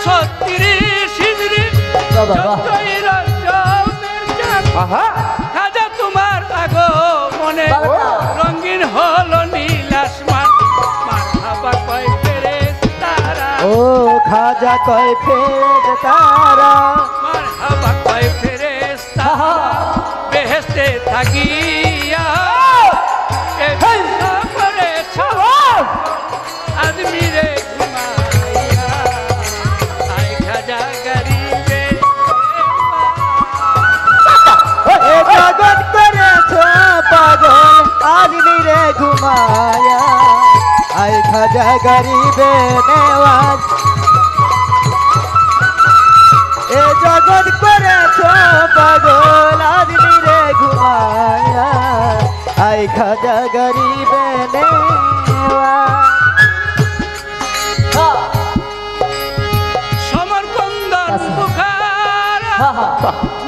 36 হিজরি খাজা তোমার আগমনে রঙিন হলো নীল আসমান মারহাবা কয় ফেরেশতারা ও খাজা কয় ফেরেশতারা মারহাবা কয় ফেরেশতারা বেহেশতে থাকিয়া আদমিরে ঘুমাইয়া আই খাজা গরিবে জগৎ করেছ পাগল আদমিরে ঘুমায়া আই খাজা গরিবে নেওয়াজ এ জগৎ করেছ পাগল আদমিরে ঘুমায়া I Khwaja Gharibe Newaz সমরকন্দন Bukhara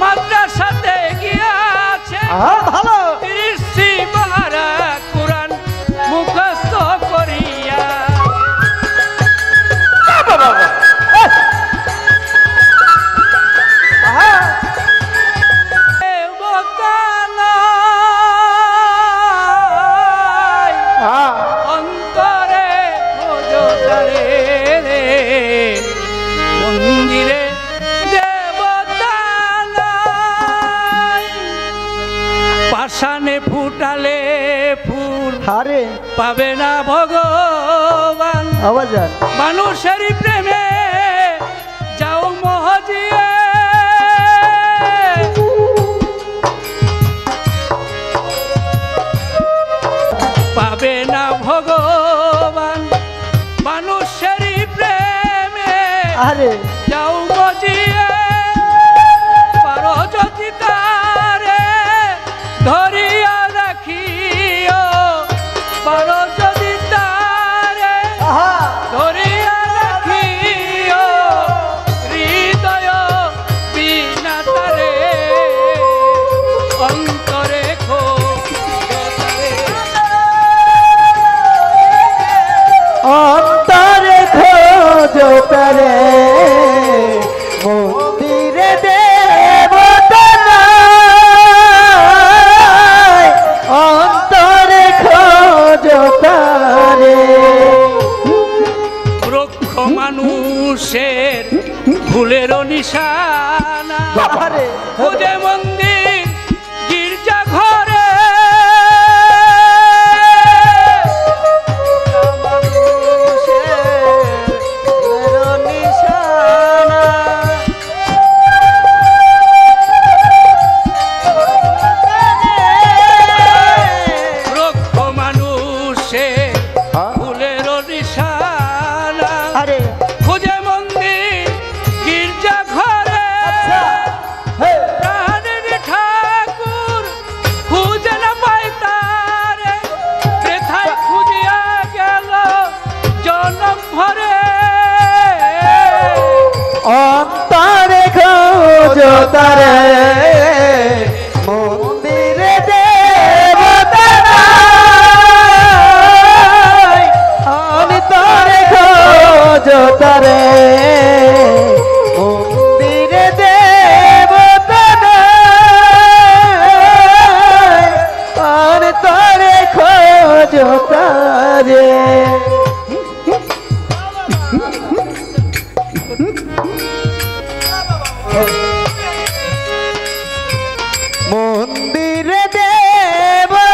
মাদ্রাসাতে গিয়াছে ভালো 30 পারা কুরআন মুখস্থ করিয়া অন্তরে খোঁজতারে মন্দিরে দেবতা নাই পাষাণে ফুটালে ফুল আরে পাবে না ভগবান আওয়াজ মানুষের প্রেমে যাও মহজিয়ে পাবে না ভগবান মানুষের প্রেমে আরে যাও মজিয়ে পারো যদি তারে ধরিয়া রাখিও পারো যদি তারে ধরিয়া রাখিও হৃদয় বিনা তারে অন্তরে অন্তরে খোঁজতারে মন্দিরে দেবতা নাই অন্তরে খোঁজতারে বৃক্ষ মানুষের ভুলেরও নিশানা খোঁজে মন্দির গির্জা ঘরে খোঁজে মন্দির গির্জা ঘরে প্রাণের ঠাকুর খুঁজে না পায় তারে প্রেথায় খুঁজিয়া গেল জনম ভরে অন্তরে খোঁজতারে মন্দিরে দেবতা নাই অন্তরে খোঁজতারে মন্দিরে দেবতা নাই অন্তরে খোঁজতারে Oh